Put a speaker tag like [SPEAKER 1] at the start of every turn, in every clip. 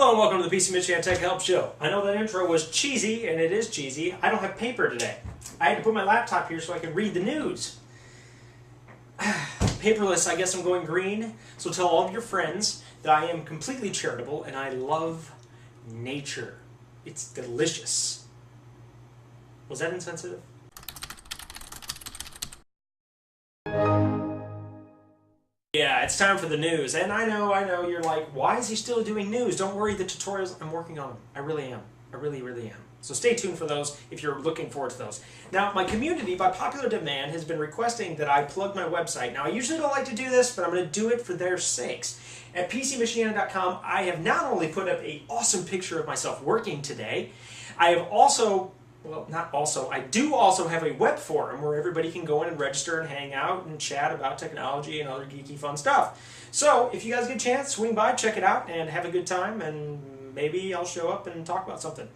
[SPEAKER 1] Hello and welcome to the PC Michigan Tech Help Show. I know that intro was cheesy, and it is cheesy. I don't have paper today. I had to put my laptop here so I could read the news. Paperless, I guess I'm going green. So tell all of your friends that I am completely charitable and I love nature. It's delicious. Was that insensitive? Yeah, it's time for the news. And I know, you're like, why is he still doing news? Don't worry, the tutorials, I'm working on them. I really am. I really am. So stay tuned for those if you're looking forward to those. Now, my community, by popular demand, has been requesting that I plug my website. Now, I usually don't like to do this, but I'm going to do it for their sakes. At PCMichiana.com, I have not only put up an awesome picture of myself working today, I have also... Well, not also. I do also have a web forum where everybody can go in and register and hang out and chat about technology and other geeky fun stuff. So, if you guys get a chance, swing by, check it out, and have a good time, and maybe I'll show up and talk about something.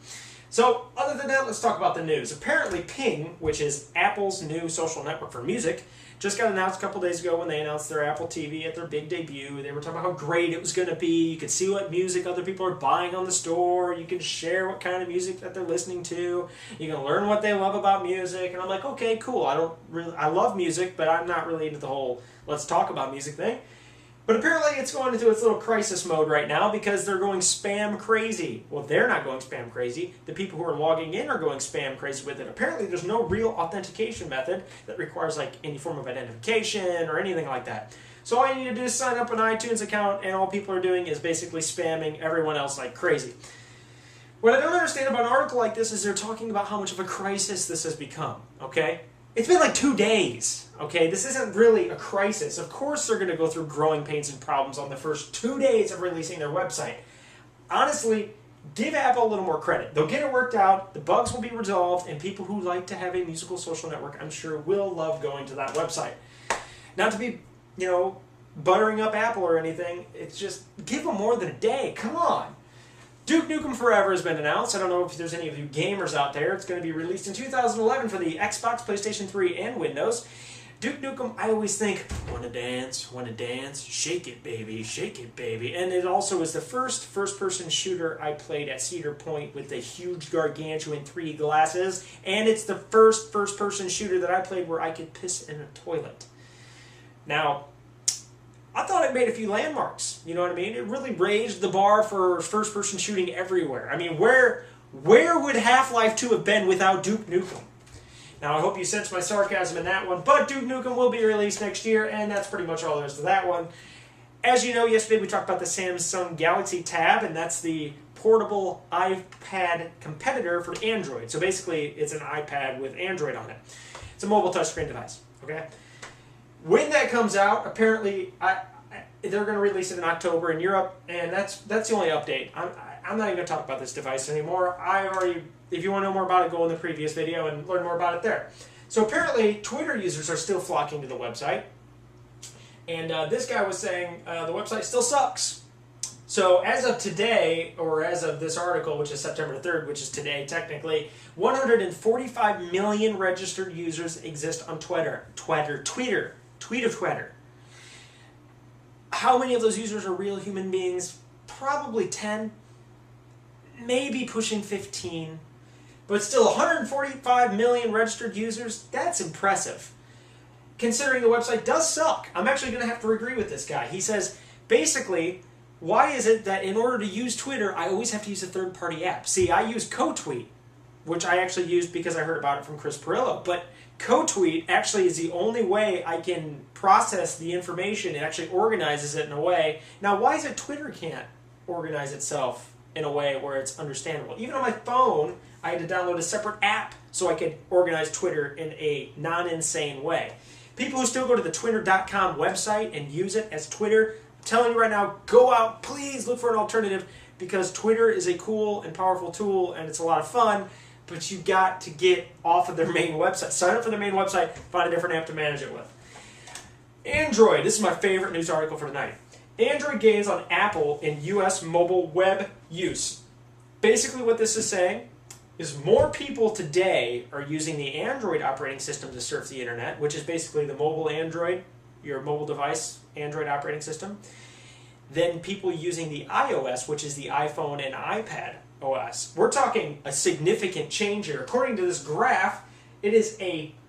[SPEAKER 1] So, other than that, let's talk about the news. Apparently, Ping, which is Apple's new social network for music, just got announced a couple days ago when they announced their Apple TV at their big debut. They were talking about how great it was going to be. You could see what music other people are buying on the store. You can share what kind of music that they're listening to. You can learn what they love about music. And I'm like, okay, cool. I love music, but I'm not really into the whole let's talk about music thing. But apparently it's going into its little crisis mode right now because they're going spam crazy. Well, they're not going spam crazy. The people who are logging in are going spam crazy with it. Apparently there's no real authentication method that requires like any form of identification or anything like that. So all you need to do is sign up an iTunes account, and all people are doing is basically spamming everyone else like crazy. What I don't understand about an article like this is they're talking about how much of a crisis this has become, okay? It's been like 2 days, okay? This isn't really a crisis. Of course they're going to go through growing pains and problems on the first 2 days of releasing their website. Honestly, give Apple a little more credit. They'll get it worked out, the bugs will be resolved, and people who like to have a musical social network, I'm sure, will love going to that website. Not to be, buttering up Apple or anything, it's just give them more than a day. Come on. Duke Nukem Forever has been announced. I don't know if there's any of you gamers out there. It's going to be released in 2011 for the Xbox, PlayStation 3, and Windows. Duke Nukem, I always think, wanna dance, shake it baby. And it also is the first-person shooter I played at Cedar Point with the huge gargantuan 3D glasses. And it's the first-person shooter that I played where I could piss in a toilet. Now, I thought it made a few landmarks, you know what I mean? It really raised the bar for first-person shooting everywhere. I mean, where would Half-Life 2 have been without Duke Nukem? Now, I hope you sense my sarcasm in that one, but Duke Nukem will be released next year, and that's pretty much all there is to that one. As you know, yesterday we talked about the Samsung Galaxy Tab, and that's the portable iPad competitor for Android. So basically, it's an iPad with Android on it. It's a mobile touchscreen device, okay? When that comes out, apparently they're going to release it in October in Europe, and that's the only update. I'm not even going to talk about this device anymore. If you want to know more about it, go in the previous video and learn more about it there. So apparently, Twitter users are still flocking to the website, and this guy was saying the website still sucks. So as of today, or as of this article, which is September 3rd, which is today technically, 145 million registered users exist on Twitter. How many of those users are real human beings? Probably 10, maybe pushing 15. But still, 145 million registered users, that's impressive. Considering the website does suck. I'm actually going to have to agree with this guy. He says, basically, why is it that in order to use Twitter, I always have to use a third-party app? See, I use CoTweet, which I actually used because I heard about it from Chris Perillo. But CoTweet actually is the only way I can process the information. It actually organizes it in a way. Now, why is it Twitter can't organize itself in a way where it's understandable? Even on my phone, I had to download a separate app so I could organize Twitter in a non-insane way. People who still go to the Twitter.com website and use it as Twitter, I'm telling you right now, go out, please look for an alternative, because Twitter is a cool and powerful tool and it's a lot of fun, but you got to get off of their main website. Sign up for their main website, find a different app to manage it with. Android, this is my favorite news article for tonight. Android gains on Apple in US mobile web use. Basically what this is saying is more people today are using the Android operating system to surf the internet, which is basically the mobile Android, your mobile device Android operating system. than people using the iOS, which is the iPhone and iPad OS. We're talking a significant change here. According to this graph, it is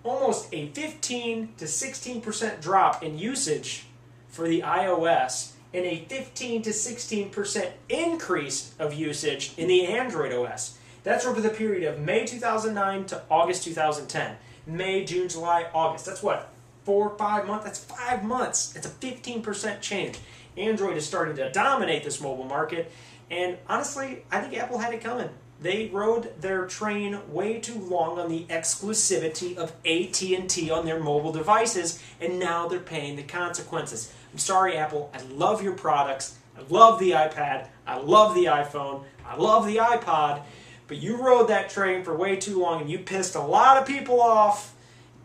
[SPEAKER 1] almost a 15 to 16% drop in usage for the iOS and a 15 to 16% increase of usage in the Android OS. That's over the period of May 2009 to August 2010. May, June, July, August. That's what? 4 or 5 months? That's 5 months. It's a 15% change. Android is starting to dominate this mobile market, and honestly, I think Apple had it coming. They rode their train way too long on the exclusivity of AT&T on their mobile devices, and now they're paying the consequences. I'm sorry, Apple. I love your products. I love the iPad. I love the iPhone. I love the iPod. But you rode that train for way too long, and you pissed a lot of people off,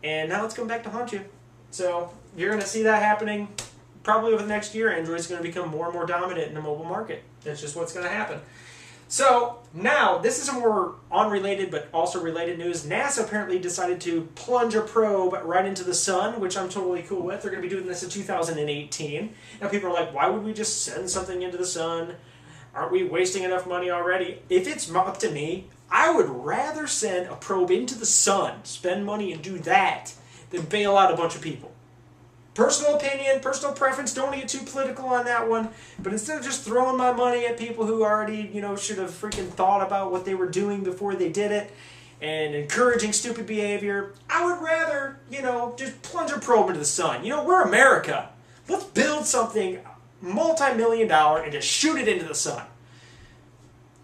[SPEAKER 1] and now it's coming back to haunt you. So you're going to see that happening probably over the next year. Android's going to become more and more dominant in the mobile market. That's just what's going to happen. So now, this is some more unrelated but also related news. NASA apparently decided to plunge a probe right into the sun, which I'm totally cool with. They're going to be doing this in 2018. Now people are like, why would we just send something into the sun? Aren't we wasting enough money already? If it's up to me, I would rather send a probe into the sun, spend money and do that, than bail out a bunch of people. Personal opinion, personal preference, don't want to get too political on that one, but instead of just throwing my money at people who already, should have freaking thought about what they were doing before they did it, and encouraging stupid behavior, I would rather, just plunge a probe into the sun. We're America. Let's build something multi-million-dollar and just shoot it into the sun.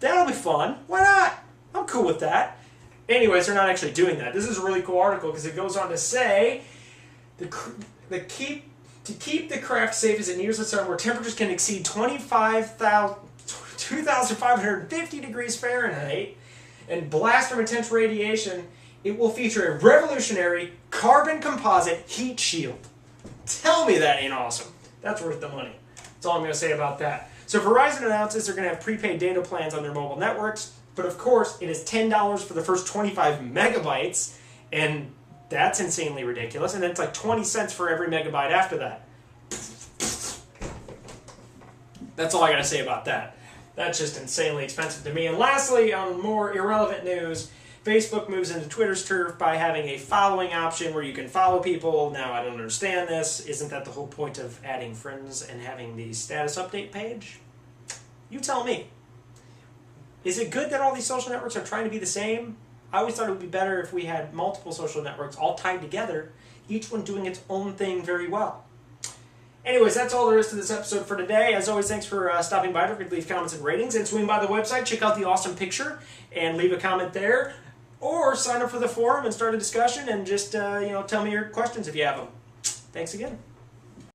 [SPEAKER 1] That'll be fun. Why not? I'm cool with that. Anyways, they're not actually doing that. This is a really cool article because it goes on to say to keep the craft safe as it nears the sun, where temperatures can exceed 2,550 degrees Fahrenheit and blast from intense radiation, it will feature a revolutionary carbon composite heat shield. Tell me that ain't awesome. That's worth the money. That's all I'm going to say about that. So Verizon announces they're going to have prepaid data plans on their mobile networks, but of course it is $10 for the first 25 megabytes, and that's insanely ridiculous. And then it's like 20 cents for every megabyte after that. That's all I got to say about that. That's just insanely expensive to me. And lastly, on more irrelevant news, Facebook moves into Twitter's turf by having a following option where you can follow people. Now, I don't understand this. Isn't that the whole point of adding friends and having the status update page? You tell me. Is it good that all these social networks are trying to be the same? I always thought it would be better if we had multiple social networks all tied together, each one doing its own thing very well. Anyways, that's all there is to this episode for today. As always, thanks for stopping by. Don't forget to leave comments and ratings, and swing by the website, check out the awesome picture, and leave a comment there. Or sign up for the forum and start a discussion, and just tell me your questions if you have them. Thanks again.